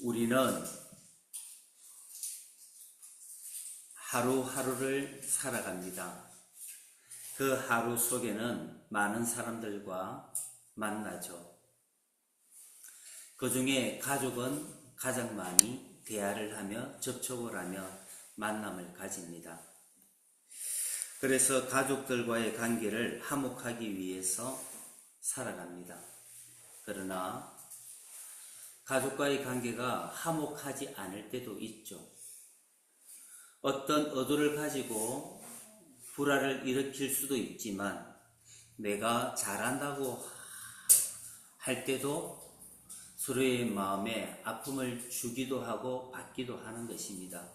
우리는 하루하루를 살아갑니다. 그 하루 속에는 많은 사람들과 만나죠. 그 중에 가족은 가장 많이 대화를 하며 접촉을 하며 만남을 가집니다. 그래서 가족들과의 관계를 화목하기 위해서 살아갑니다. 그러나 가족과의 관계가 화목하지 않을 때도 있죠. 어떤 의도를 가지고 불화를 일으킬 수도 있지만 내가 잘한다고 할 때도 서로의 마음에 아픔을 주기도 하고 받기도 하는 것입니다.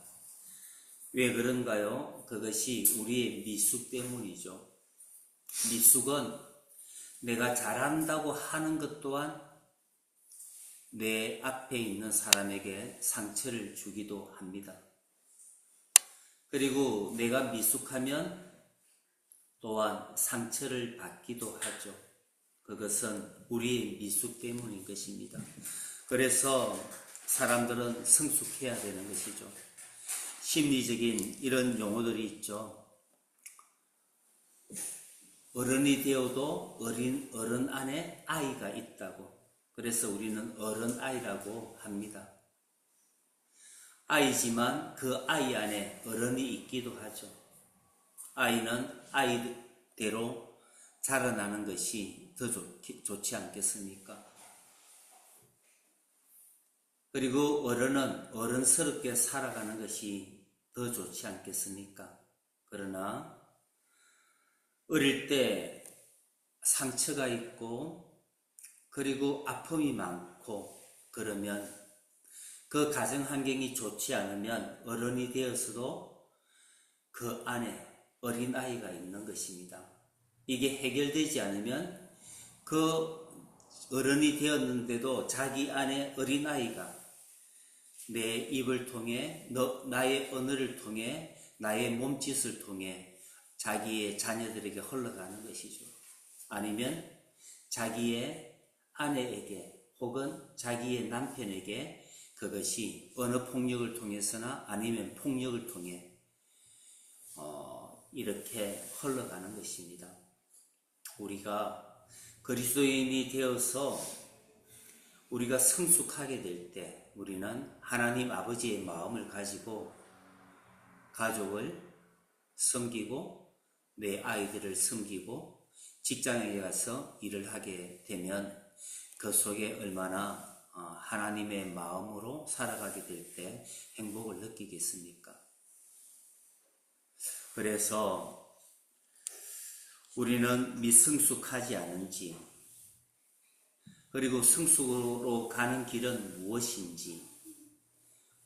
왜 그런가요? 그것이 우리의 미숙 때문이죠. 미숙은 내가 잘한다고 하는 것 또한 내 앞에 있는 사람에게 상처를 주기도 합니다. 그리고 내가 미숙하면 또한 상처를 받기도 하죠. 그것은 우리의 미숙 때문인 것입니다. 그래서 사람들은 성숙해야 되는 것이죠. 심리적인 이런 용어들이 있죠. 어른이 되어도 어른 안에 아이가 있다고. 그래서 우리는 어른아이라고 합니다. 아이지만 그 아이 안에 어른이 있기도 하죠. 아이는 아이대로 자라나는 것이 더 좋지 않겠습니까? 그리고 어른은 어른스럽게 살아가는 것이 더 좋지 않겠습니까? 그러나 어릴 때 상처가 있고 그리고 아픔이 많고 그러면 그 가정 환경이 좋지 않으면 어른이 되어서도 그 안에 어린아이가 있는 것입니다. 이게 해결되지 않으면 그 어른이 되었는데도 자기 안에 어린아이가 내 입을 통해 나의 언어를 통해 나의 몸짓을 통해 자기의 자녀들에게 흘러가는 것이죠. 아니면 자기의 아내에게 혹은 자기의 남편에게 그것이 언어폭력을 통해서나 아니면 폭력을 통해 이렇게 흘러가는 것입니다. 우리가 그리스도인이 되어서 우리가 성숙하게 될 때 우리는 하나님 아버지의 마음을 가지고 가족을 섬기고 내 아이들을 섬기고 직장에 가서 일을 하게 되면 그 속에 얼마나 하나님의 마음으로 살아가게 될 때 행복을 느끼겠습니까? 그래서 우리는 미성숙하지 않은지 그리고 성숙으로 가는 길은 무엇인지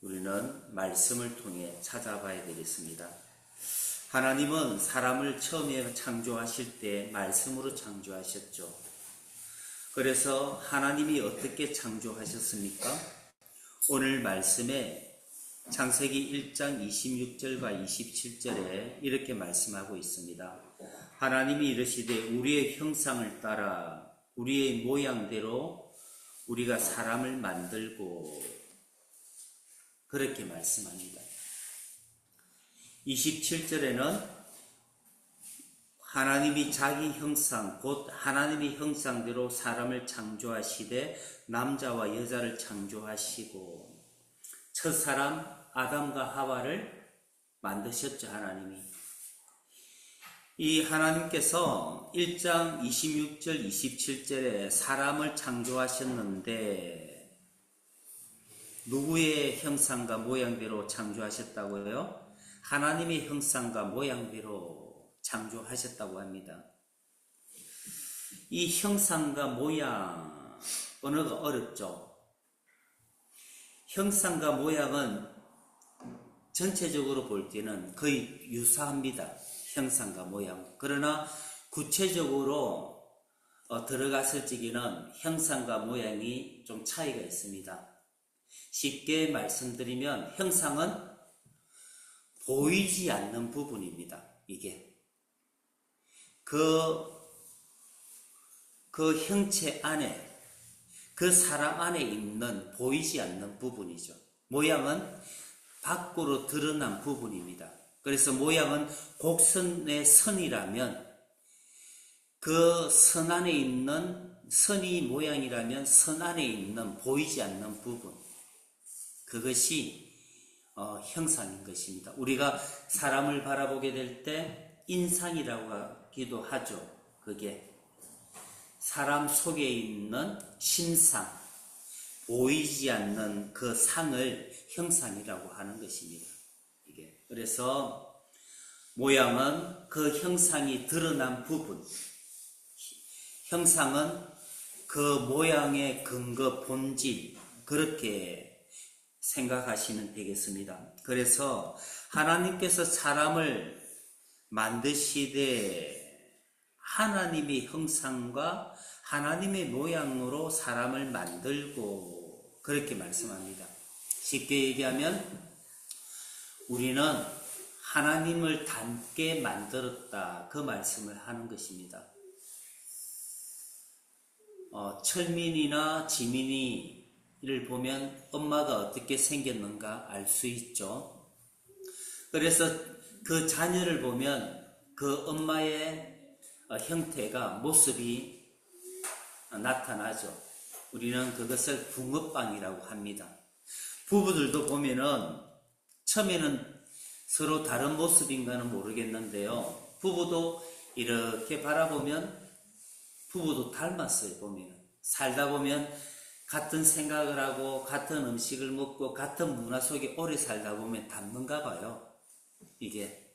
우리는 말씀을 통해 찾아봐야 되겠습니다. 하나님은 사람을 처음에 창조하실 때 말씀으로 창조하셨죠. 그래서 하나님이 어떻게 창조하셨습니까? 오늘 말씀에 창세기 1장 26절과 27절에 이렇게 말씀하고 있습니다. 하나님이 이르시되 우리의 형상을 따라 우리의 모양대로 우리가 사람을 만들고 그렇게 말씀합니다. 27절에는 하나님이 자기 형상 곧 하나님의 형상대로 사람을 창조하시되 남자와 여자를 창조하시고 첫 사람 아담과 하와를 만드셨죠. 하나님이 이 하나님께서 1장 26절 27절에 사람을 창조하셨는데 누구의 형상과 모양대로 창조하셨다고요? 하나님의 형상과 모양대로 창조하셨다고 합니다. 이 형상과 모양 언어가 어렵죠. 형상과 모양은 전체적으로 볼 때는 거의 유사합니다. 형상과 모양. 그러나 구체적으로 들어갔을 적에는 형상과 모양이 좀 차이가 있습니다. 쉽게 말씀드리면 형상은 보이지 않는 부분입니다. 이게 그 형체 안에 그 사람 안에 있는 보이지 않는 부분이죠. 모양은 밖으로 드러난 부분입니다. 그래서 모양은 곡선의 선이라면 그 선 안에 있는 선이 모양이라면 선 안에 있는 보이지 않는 부분, 그것이 형상인 것입니다. 우리가 사람을 바라보게 될 때 인상이라고 하기도 하죠. 그게 사람 속에 있는 심상, 보이지 않는 그 상을 형상이라고 하는 것입니다. 이게 그래서 모양은 그 형상이 드러난 부분, 형상은 그 모양의 근거, 본질, 그렇게 생각하시면 되겠습니다. 그래서 하나님께서 사람을 만드시되 하나님의 형상과 하나님의 모양으로 사람을 만들고 그렇게 말씀합니다. 쉽게 얘기하면 우리는 하나님을 닮게 만들었다, 그 말씀을 하는 것입니다. 철민이나 지민이를 보면 엄마가 어떻게 생겼는가 알 수 있죠. 그래서 그 자녀를 보면 그 엄마의 형태가, 모습이 나타나죠. 우리는 그것을 붕어빵이라고 합니다. 부부들도 보면은 처음에는 서로 다른 모습인가는 모르겠는데요. 부부도 이렇게 바라보면 부부도 닮았어요. 보면 살다 보면 같은 생각을 하고 같은 음식을 먹고 같은 문화 속에 오래 살다 보면 닮는가 봐요. 이게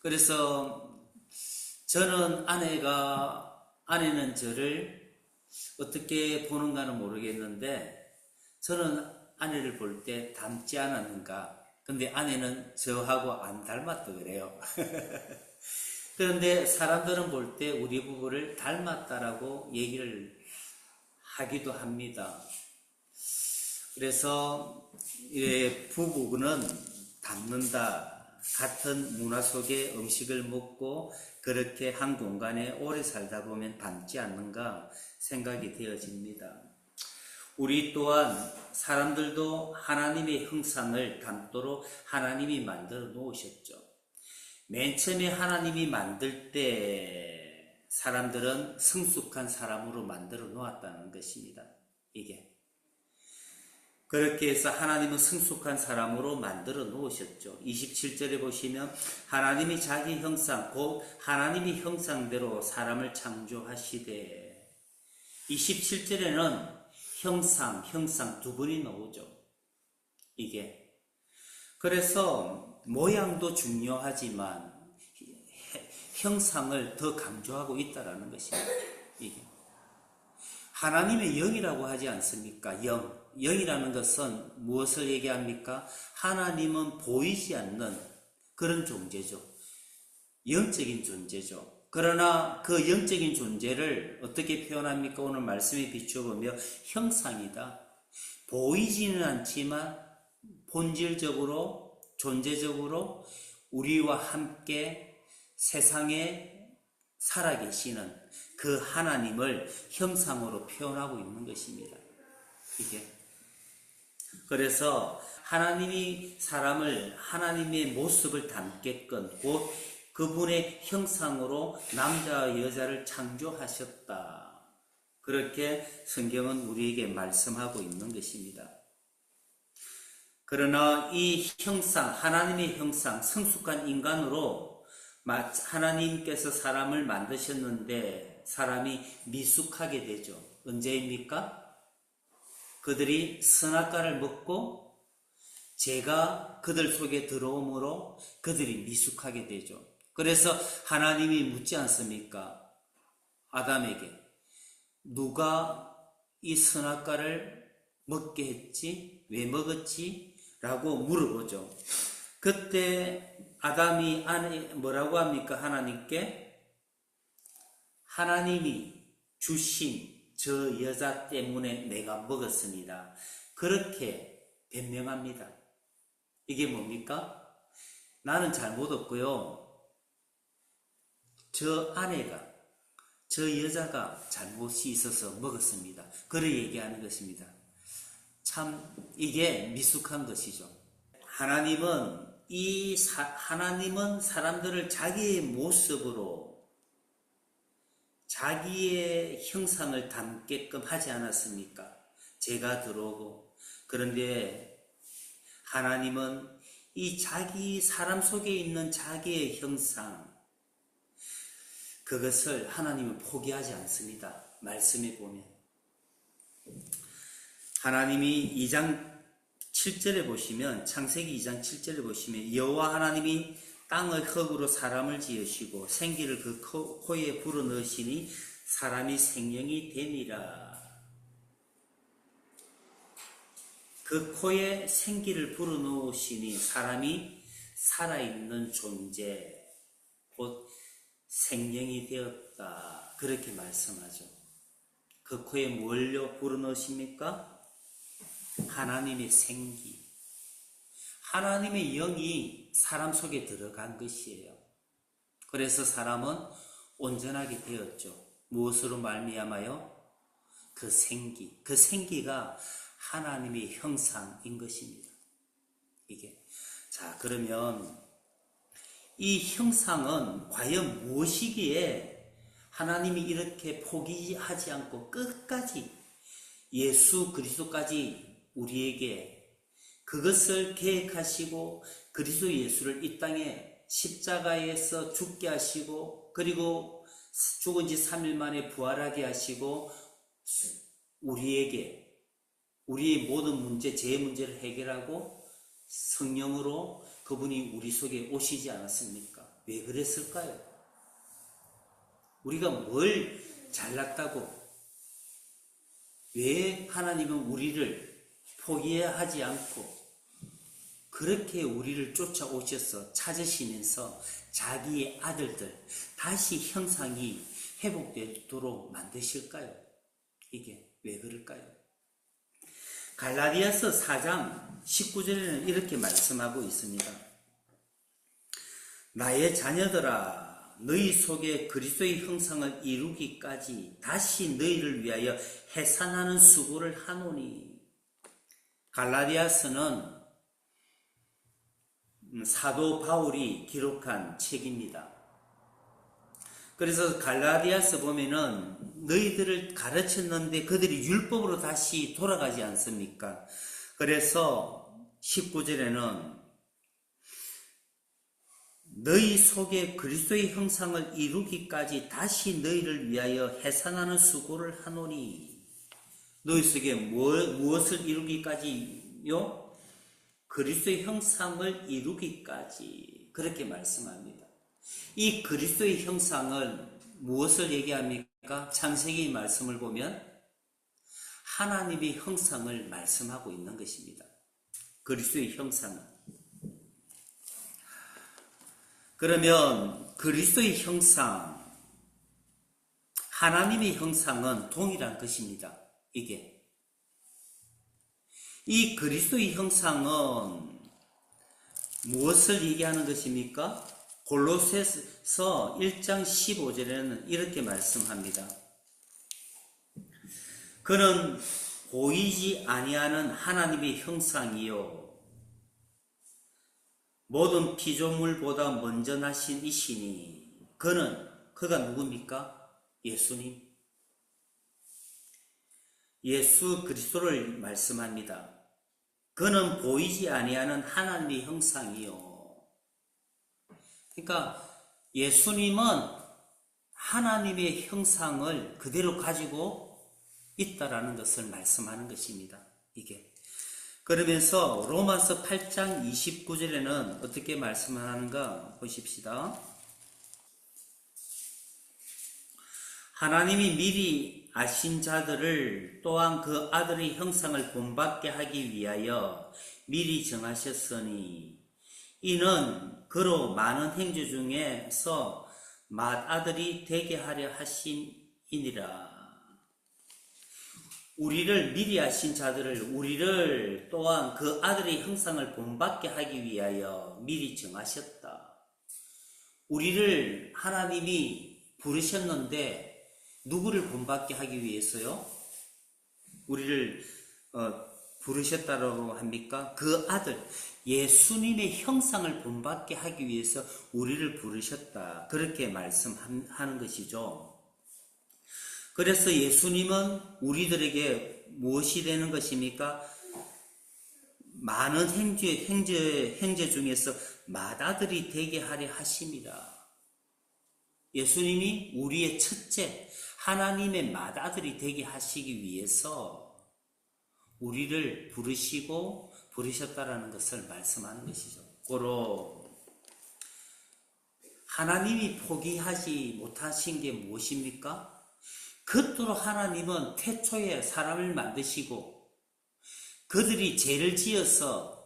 그래서 저는 아내는 저를 어떻게 보는가는 모르겠는데 저는 아내를 볼 때 닮지 않았는가. 근데 아내는 저하고 안 닮았다 그래요. 그런데 사람들은 볼 때 우리 부부를 닮았다라고 얘기를 하기도 합니다. 그래서 부부는 닮는다. 같은 문화 속에 음식을 먹고 그렇게 한 공간에 오래 살다 보면 닮지 않는가 생각이 되어집니다. 우리 또한 사람들도 하나님의 형상을 닮도록 하나님이 만들어 놓으셨죠. 맨 처음에 하나님이 만들 때 사람들은 성숙한 사람으로 만들어 놓았다는 것입니다. 이게 그렇게 해서 하나님은 성숙한 사람으로 만들어 놓으셨죠. 27절에 보시면 하나님이 자기 형상, 곧 하나님의 형상대로 사람을 창조하시되, 27절에는 형상 두 번이 나오죠. 이게 그래서 모양도 중요하지만 형상을 더 강조하고 있다라는 것입니다. 이게 하나님의 영이라고 하지 않습니까? 영이라는 것은 무엇을 얘기합니까? 하나님은 보이지 않는 그런 존재죠. 영적인 존재죠. 그러나 그 영적인 존재를 어떻게 표현합니까? 오늘 말씀에 비춰보며 형상이다. 보이지는 않지만 본질적으로, 존재적으로 우리와 함께 세상에 살아계시는 그 하나님을 형상으로 표현하고 있는 것입니다. 이게 그래서 하나님이 사람을 하나님의 모습을 닮게끔 곧 그분의 형상으로 남자와 여자를 창조하셨다. 그렇게 성경은 우리에게 말씀하고 있는 것입니다. 그러나 이 형상, 하나님의 형상, 성숙한 인간으로 하나님께서 사람을 만드셨는데 사람이 미숙하게 되죠. 언제입니까? 그들이 선악과를 먹고 죄가 그들 속에 들어오므로 그들이 미숙하게 되죠. 그래서 하나님이 묻지 않습니까? 아담에게 누가 이 선악과를 먹게 했지? 왜 먹었지? 라고 물어보죠. 그때 아담이 뭐라고 합니까? 하나님께 하나님이 주신 저 여자 때문에 내가 먹었습니다. 그렇게 변명합니다. 이게 뭡니까? 나는 잘못 없고요. 저 아내가, 저 여자가 잘못이 있어서 먹었습니다. 그를 얘기하는 것입니다. 참 이게 미숙한 것이죠. 하나님은 사람들을 자기의 모습으로 자기의 형상을 담게끔 하지 않았습니까? 죄가 들어오고. 그런데 하나님은 이 사람 속에 있는 자기의 형상, 그것을 하나님은 포기하지 않습니다. 말씀에 보면. 하나님이 2장 7절에 보시면, 창세기 2장 7절에 보시면, 여호와 하나님이 땅의 흙으로 사람을 지으시고 생기를 그 코에 불어넣으시니 사람이 생명이 되니라. 그 코에 생기를 불어넣으시니 사람이 살아있는 존재, 곧 생명이 되었다. 그렇게 말씀하죠. 그 코에 뭘로 불어넣으십니까? 하나님의 생기, 하나님의 영이 사람 속에 들어간 것이에요. 그래서 사람은 온전하게 되었죠. 무엇으로 말미암아요? 그 생기가 하나님의 형상인 것입니다. 이게. 자, 그러면 이 형상은 과연 무엇이기에 하나님이 이렇게 포기하지 않고 끝까지 예수 그리스도까지 우리에게 그것을 계획하시고 그리스도 예수를 이 땅에 십자가에서 죽게 하시고 그리고 죽은 지 3일 만에 부활하게 하시고 우리에게 우리의 모든 문제, 제 문제를 해결하고 성령으로 그분이 우리 속에 오시지 않았습니까? 왜 그랬을까요? 우리가 뭘 잘났다고, 왜 하나님은 우리를 포기하지 않고 그렇게 우리를 쫓아오셔서 찾으시면서 자기의 아들들 다시 형상이 회복되도록 만드실까요? 이게 왜 그럴까요? 갈라디아서 4장 19절에는 이렇게 말씀하고 있습니다. 나의 자녀들아, 너희 속에 그리스도의 형상을 이루기까지 다시 너희를 위하여 해산하는 수고를 하노니. 갈라디아서는 사도 바울이 기록한 책입니다. 그래서 갈라디아서 보면은 너희들을 가르쳤는데 그들이 율법으로 다시 돌아가지 않습니까? 그래서 19절에는 너희 속에 그리스도의 형상을 이루기까지 다시 너희를 위하여 해산하는 수고를 하노니. 너희 속에 무엇을 이루기까지요? 그리스도의 형상을 이루기까지. 그렇게 말씀합니다. 이 그리스도의 형상을 무엇을 얘기합니까? 창세기 말씀을 보면 하나님의 형상을 말씀하고 있는 것입니다. 그리스도의 형상은. 그러면 그리스도의 형상, 하나님의 형상은 동일한 것입니다. 이게. 이 그리스도의 형상은 무엇을 얘기하는 것입니까? 골로새서 1장 15절에는 이렇게 말씀합니다. 그는 보이지 아니하는 하나님의 형상이요 모든 피조물보다 먼저 나신 이시니. 그가 누굽니까? 예수님. 예수 그리스도를 말씀합니다. 그는 보이지 아니하는 하나님의 형상이요. 그러니까 예수님은 하나님의 형상을 그대로 가지고 있다라는 것을 말씀하는 것입니다. 이게. 그러면서 로마서 8장 29절에는 어떻게 말씀하는가 보십시다. 하나님이 미리 아신 자들을 또한 그 아들의 형상을 본받게 하기 위하여 미리 정하셨으니 이는 그로 많은 행주 중에서 맏아들이 되게 하려 하심이니라. 우리를 미리 아신 자들을, 우리를 또한 그 아들의 형상을 본받게 하기 위하여 미리 정하셨다. 우리를 하나님이 부르셨는데 누구를 본받게 하기 위해서요? 우리를 부르셨다고 합니까? 그 아들 예수님의 형상을 본받게 하기 위해서 우리를 부르셨다. 그렇게 말씀하는 것이죠. 그래서 예수님은 우리들에게 무엇이 되는 것입니까? 많은 형제 중에서 맏아들이 되게 하려 하심이라. 예수님이 우리의 첫째 하나님의 맏아들이 되게 하시기 위해서 우리를 부르셨다라는 것을 말씀하는 것이죠. 고로 하나님이 포기하지 못하신 게 무엇입니까? 그토록 하나님은 태초에 사람을 만드시고 그들이 죄를 지어서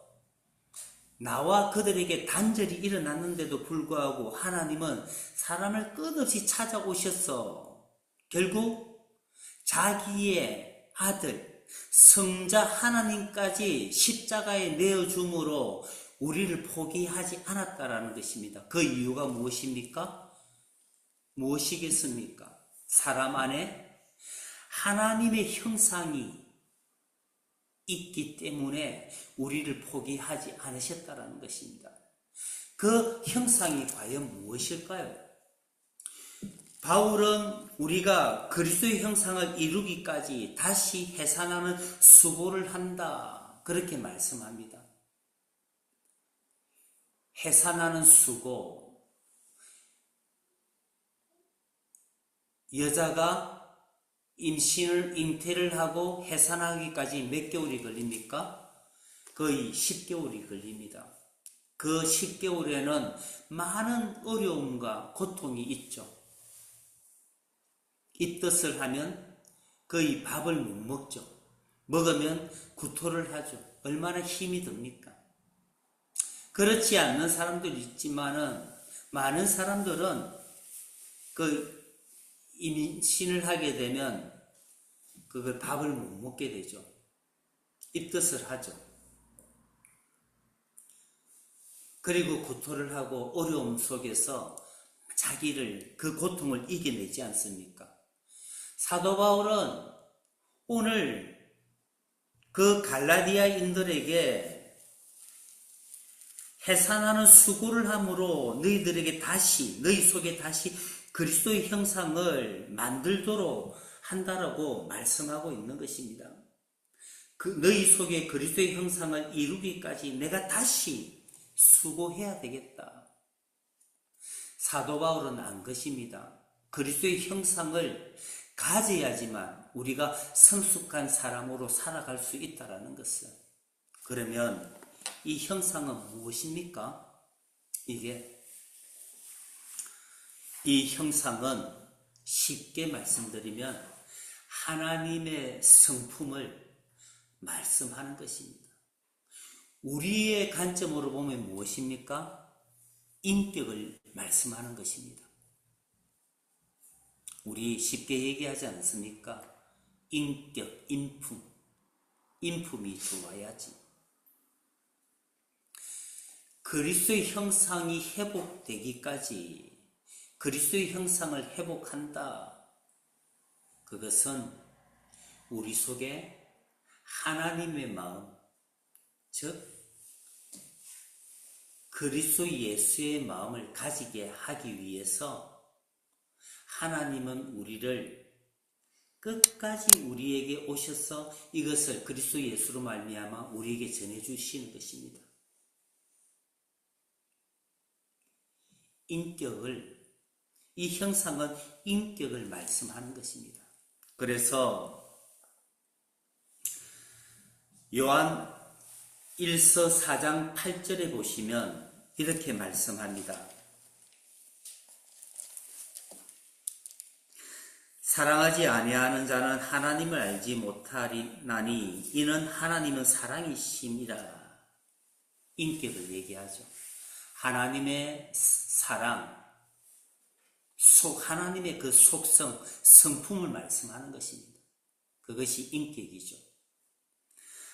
나와 그들에게 단절이 일어났는데도 불구하고 하나님은 사람을 끝없이 찾아오셔서 결국 자기의 아들 성자 하나님까지 십자가에 내어줌으로 우리를 포기하지 않았다라는 것입니다. 그 이유가 무엇입니까? 무엇이겠습니까? 사람 안에 하나님의 형상이 있기 때문에 우리를 포기하지 않으셨다라는 것입니다. 그 형상이 과연 무엇일까요? 바울은 우리가 그리스도의 형상을 이루기까지 다시 해산하는 수고를 한다. 그렇게 말씀합니다. 해산하는 수고. 여자가 잉태를 하고 해산하기까지 몇 개월이 걸립니까? 거의 10개월이 걸립니다. 그 10개월에는 많은 어려움과 고통이 있죠. 입덧을 하면 거의 밥을 못 먹죠. 먹으면 구토를 하죠. 얼마나 힘이 듭니까? 그렇지 않는 사람들이 있지만은 많은 사람들은 임신을 하게 되면 그걸 밥을 못 먹게 되죠. 입덧을 하죠. 그리고 구토를 하고 어려움 속에서 자기를 그 고통을 이겨내지 않습니까? 사도 바울은 오늘 그 갈라디아인들에게 해산하는 수고를 함으로 너희 속에 다시 그리스도의 형상을 만들도록 한다라고 말씀하고 있는 것입니다. 너희 속에 그리스도의 형상을 이루기까지 내가 다시 수고해야 되겠다. 사도 바울은 안 것입니다. 그리스도의 형상을 가져야지만 우리가 성숙한 사람으로 살아갈 수 있다라는 것을. 그러면 이 형상은 무엇입니까? 이 형상은 쉽게 말씀드리면 하나님의 성품을 말씀하는 것입니다. 우리의 관점으로 보면 무엇입니까? 인격을 말씀하는 것입니다. 우리 쉽게 얘기하지 않습니까? 인격, 인품이 좋아야지. 그리스도의 형상이 회복되기까지 그리스도의 형상을 회복한다. 그것은 우리 속에 하나님의 마음, 즉 그리스도 예수의 마음을 가지게 하기 위해서 하나님은 우리를 끝까지 우리에게 오셔서 이것을 그리스도 예수로 말미암아 우리에게 전해주시는 것입니다. 이 형상은 인격을 말씀하는 것입니다. 그래서 요한 1서 4장 8절에 보시면 이렇게 말씀합니다. 사랑하지 아니하는 자는 하나님을 알지 못하리나니 이는 하나님은 사랑이심이라. 인격을 얘기하죠. 하나님의 사랑, 하나님의 그 속성, 성품을 말씀하는 것입니다. 그것이 인격이죠.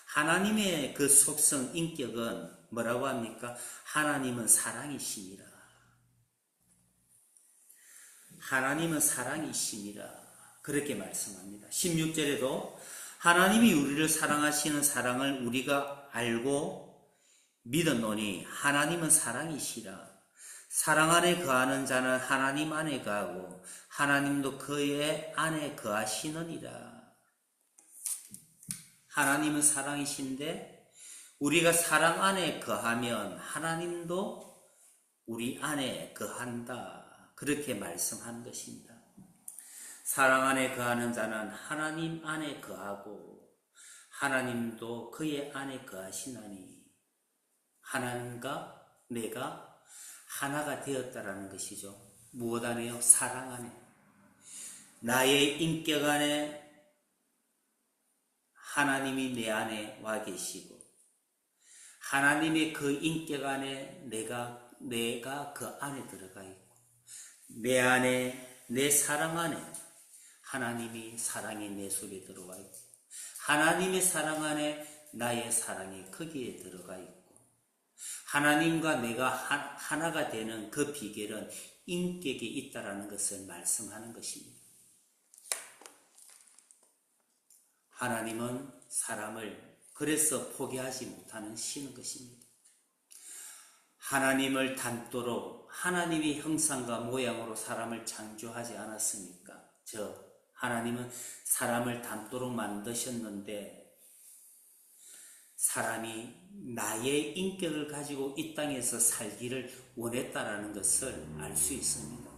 하나님의 그 속성, 인격은 뭐라고 합니까? 하나님은 사랑이심이라. 하나님은 사랑이심이라. 그렇게 말씀합니다. 16절에도 하나님이 우리를 사랑하시는 사랑을 우리가 알고 믿었노니 하나님은 사랑이시라. 사랑 안에 거하는 자는 하나님 안에 거하고 하나님도 그의 안에 거하시느니라. 하나님은 사랑이신데 우리가 사랑 안에 거하면 하나님도 우리 안에 거한다. 그렇게 말씀한 것입니다. 사랑 안에 거하는 자는 하나님 안에 거하고 하나님도 그의 안에 거하시나니 하나님과 내가 하나가 되었다라는 것이죠. 무엇 안에요? 사랑 안에. 나의 인격 안에 하나님이 내 안에 와 계시고 하나님의 그 인격 안에 내가 그 안에 들어가 있고 내 안에 내 사랑 안에 하나님이 사랑이 내 속에 들어와 있고 하나님의 사랑 안에 나의 사랑이 거기에 들어가 있고 하나님과 내가 하나가 되는 그 비결은 인격에 있다라는 것을 말씀하는 것입니다. 하나님은 사람을 그래서 포기하지 못하는 신인 것입니다. 하나님을 닮도록 하나님의 형상과 모양으로 사람을 창조하지 않았습니까? 하나님은 사람을 닮도록 만드셨는데 사람이 나의 인격을 가지고 이 땅에서 살기를 원했다라는 것을 알 수 있습니다.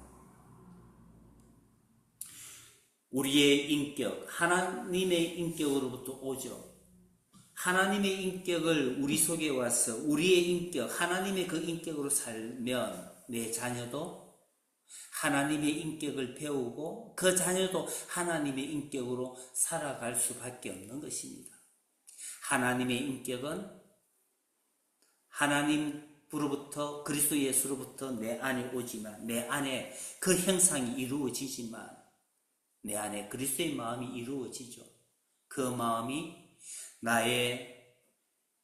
우리의 인격, 하나님의 인격으로부터 오죠. 하나님의 인격을 우리 속에 와서 우리의 인격, 하나님의 그 인격으로 살면 내 자녀도 하나님의 인격을 배우고 그 자녀도 하나님의 인격으로 살아갈 수밖에 없는 것입니다. 하나님의 인격은 하나님으로부터 그리스도 예수로부터 내 안에 오지만 내 안에 그 형상이 이루어지지만 내 안에 그리스도의 마음이 이루어지죠. 그 마음이 나의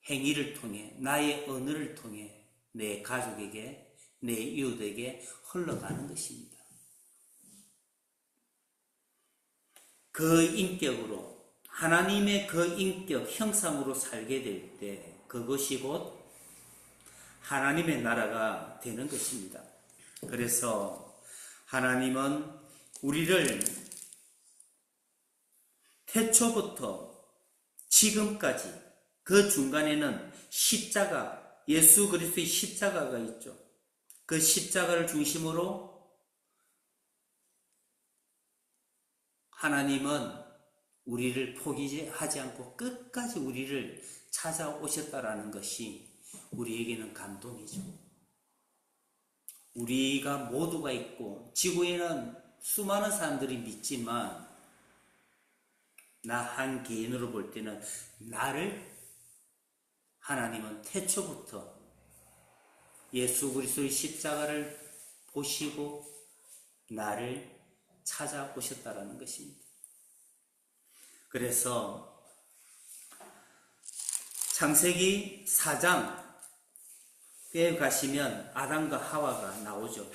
행위를 통해 나의 언어를 통해 내 가족에게 내 이웃에게 흘러가는 것입니다. 그 인격으로 하나님의 그 인격 형상으로 살게 될 때 그것이 곧 하나님의 나라가 되는 것입니다. 그래서 하나님은 우리를 태초부터 지금까지 그 중간에는 십자가, 예수 그리스도의 십자가가 있죠. 그 십자가를 중심으로 하나님은 우리를 포기하지 않고 끝까지 우리를 찾아오셨다라는 것이 우리에게는 감동이죠. 우리가 모두가 있고 지구에는 수많은 사람들이 믿지만 나 한 개인으로 볼 때는 나를 하나님은 태초부터 예수 그리스도의 십자가를 보시고 나를 찾아오셨다라는 것입니다. 그래서 창세기 4장에 가시면 아담과 하와가 나오죠.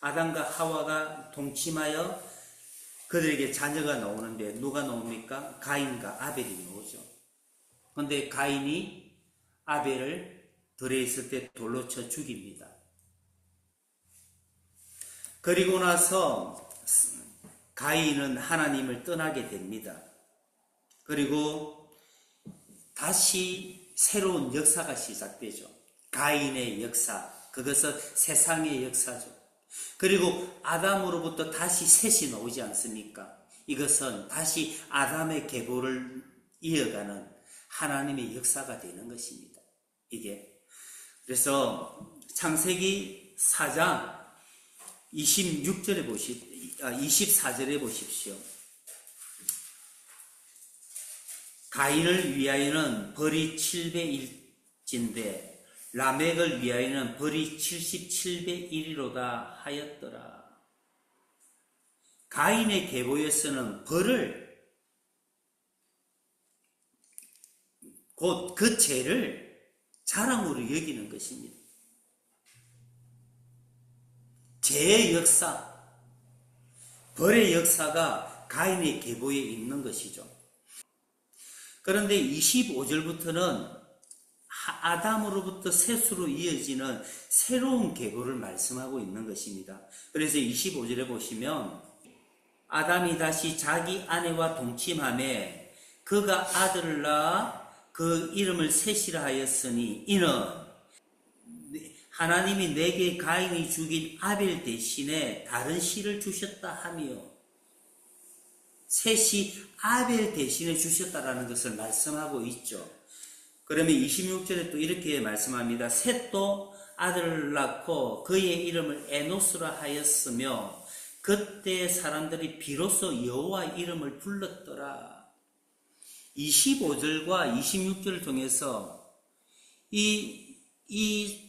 아담과 하와가 동침하여 그들에게 자녀가 나오는데 누가 나옵니까? 가인과 아벨이 나오죠. 그런데 가인이 아벨을 들에 있을 때 돌로 쳐 죽입니다. 그리고 나서 가인은 하나님을 떠나게 됩니다. 그리고 다시 새로운 역사가 시작되죠. 가인의 역사, 그것은 세상의 역사죠. 그리고 아담으로부터 다시 셋이 나오지 않습니까? 이것은 다시 아담의 계보를 이어가는 하나님의 역사가 되는 것입니다. 이게 그래서 창세기 4장 24절에 보십시오. 가인을 위하여는 벌이 700일진데 라멕을 위하여는 벌이 77배 1이로다 하였더라. 가인의 계보에서는 벌을 곧 그 죄를 자랑으로 여기는 것입니다. 죄의 역사, 벌의 역사가 가인의 계보에 있는 것이죠. 그런데 25절부터는 아담으로부터 셋으로 이어지는 새로운 계보를 말씀하고 있는 것입니다. 그래서 25절에 보시면 아담이 다시 자기 아내와 동침하며 그가 아들을 낳아 그 이름을 셋이라 하였으니 이는 하나님이 내게 가인이 죽인 아벨 대신에 다른 씨를 주셨다 하며, 셋이 아벨 대신에 주셨다라는 것을 말씀하고 있죠. 그러면 26절에 또 이렇게 말씀합니다. 셋도 아들을 낳고 그의 이름을 에노스라 하였으며 그때 사람들이 비로소 여호와 이름을 불렀더라. 25절과 26절을 통해서 이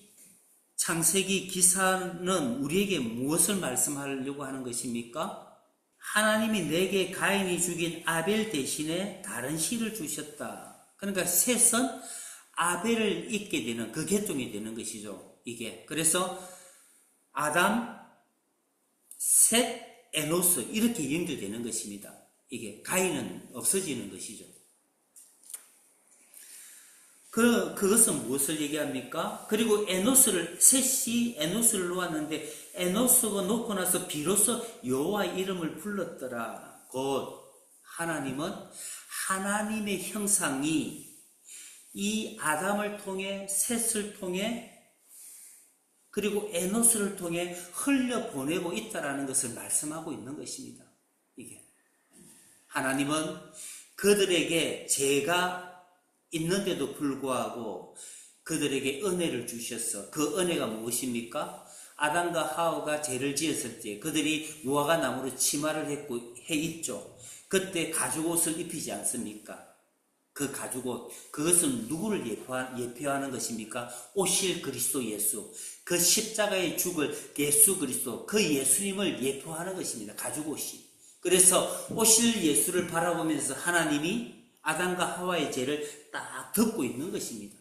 창세기 기사는 우리에게 무엇을 말씀하려고 하는 것입니까? 하나님이 내게 가인이 죽인 아벨 대신에 다른 씨를 주셨다. 그러니까 셋은 아벨을 잇게 되는 그 계통이 되는 것이죠. 이게 그래서 아담, 셋, 에노스 이렇게 연결되는 것입니다. 이게 가인은 없어지는 것이죠. 그것은 무엇을 얘기합니까? 그리고 셋이 에노스를 놓았는데 에노스가 놓고 나서 비로소 여호와 이름을 불렀더라. 곧 하나님은 하나님의 형상이 이 아담을 통해 셋을 통해 그리고 에노스를 통해 흘려보내고 있다라는 것을 말씀하고 있는 것입니다. 이게 하나님은 그들에게 죄가 있는데도 불구하고 그들에게 은혜를 주셨어. 그 은혜가 무엇입니까? 아담과 하와가 죄를 지었을 때 그들이 무화과 나무로 치마를 했고 해 있죠. 그때 가죽옷을 입히지 않습니까? 그 가죽옷, 그것은 누구를 예표하는 것입니까? 오실 그리스도 예수, 그 십자가에 죽을 예수 그리스도, 그 예수님을 예표하는 것입니다. 가죽옷이. 그래서 오실 예수를 바라보면서 하나님이 아담과 하와의 죄를 딱 덮고 있는 것입니다.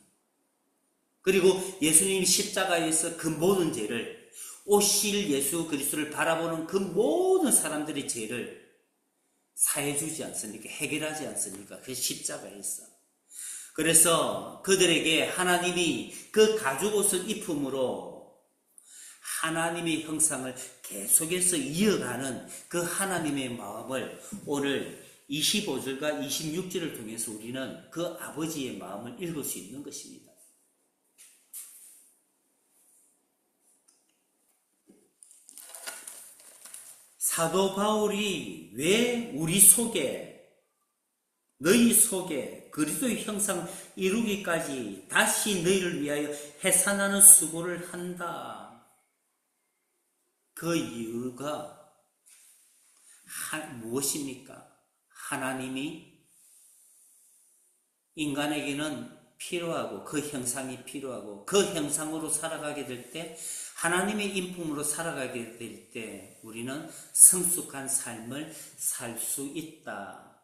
그리고 예수님이 십자가에서 그 모든 죄를, 오실 예수 그리스도를 바라보는 그 모든 사람들의 죄를 사해주지 않습니까? 해결하지 않습니까? 그 십자가에서. 그래서 그들에게 하나님이 그 가죽옷을 입음으로 하나님의 형상을 계속해서 이어가는 그 하나님의 마음을 오늘 25절과 26절을 통해서 우리는 그 아버지의 마음을 읽을 수 있는 것입니다. 사도 바울이 왜 우리 속에, 너희 속에 그리스도의 형상 이루기까지 다시 너희를 위하여 해산하는 수고를 한다. 그 이유가 무엇입니까? 하나님이 인간에게는 필요하고 그 형상이 필요하고 그 형상으로 살아가게 될 때, 하나님의 인품으로 살아가게 될 때 우리는 성숙한 삶을 살 수 있다.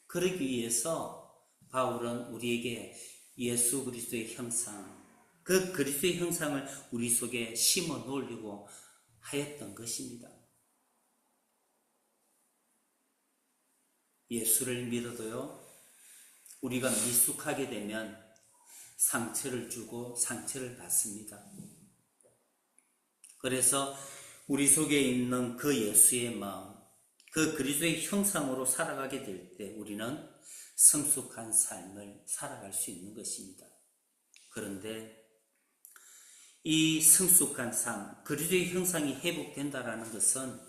그러기 위해서 바울은 우리에게 예수 그리스도의 형상, 그 그리스도의 형상을 우리 속에 심어 놓으려고 하였던 것입니다. 예수를 믿어도요, 우리가 미숙하게 되면 상처를 주고 상처를 받습니다. 그래서 우리 속에 있는 그 예수의 마음, 그 그리스도의 형상으로 살아가게 될 때 우리는 성숙한 삶을 살아갈 수 있는 것입니다. 그런데 이 성숙한 삶, 그리스도의 형상이 회복된다라는 것은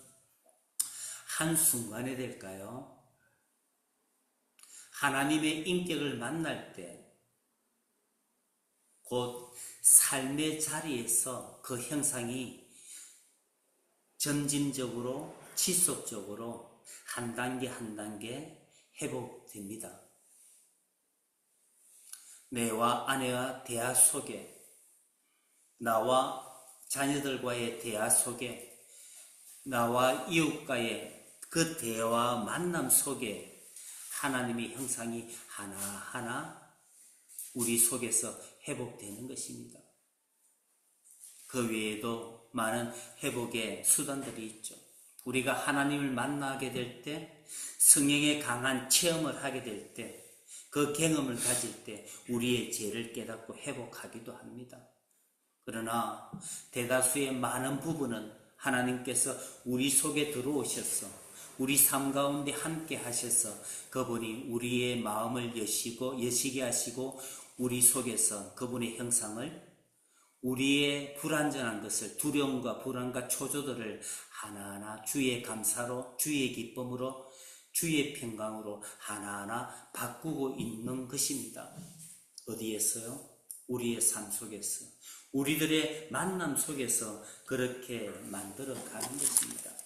한순간에 될까요? 하나님의 인격을 만날 때, 곧 삶의 자리에서 그 형상이 점진적으로, 지속적으로 한 단계 한 단계 회복됩니다. 내와 아내와 대화 속에, 나와 자녀들과의 대화 속에, 나와 이웃과의 그 대화 만남 속에 하나님의 형상이 하나하나 우리 속에서 회복되는 것입니다. 그 외에도 많은 회복의 수단들이 있죠. 우리가 하나님을 만나게 될 때, 성령의 강한 체험을 하게 될 때, 그 경험을 가질 때 우리의 죄를 깨닫고 회복하기도 합니다. 그러나 대다수의 많은 부분은 하나님께서 우리 속에 들어오셔서 우리 삶 가운데 함께 하셔서 그분이 우리의 마음을 여시게 하시고 우리 속에서 그분의 형상을, 우리의 불완전한 것을, 두려움과 불안과 초조들을 하나하나 주의 감사로, 주의 기쁨으로, 주의 평강으로 하나하나 바꾸고 있는 것입니다. 어디에서요? 우리의 삶 속에서, 우리들의 만남 속에서 그렇게 만들어 가는 것입니다.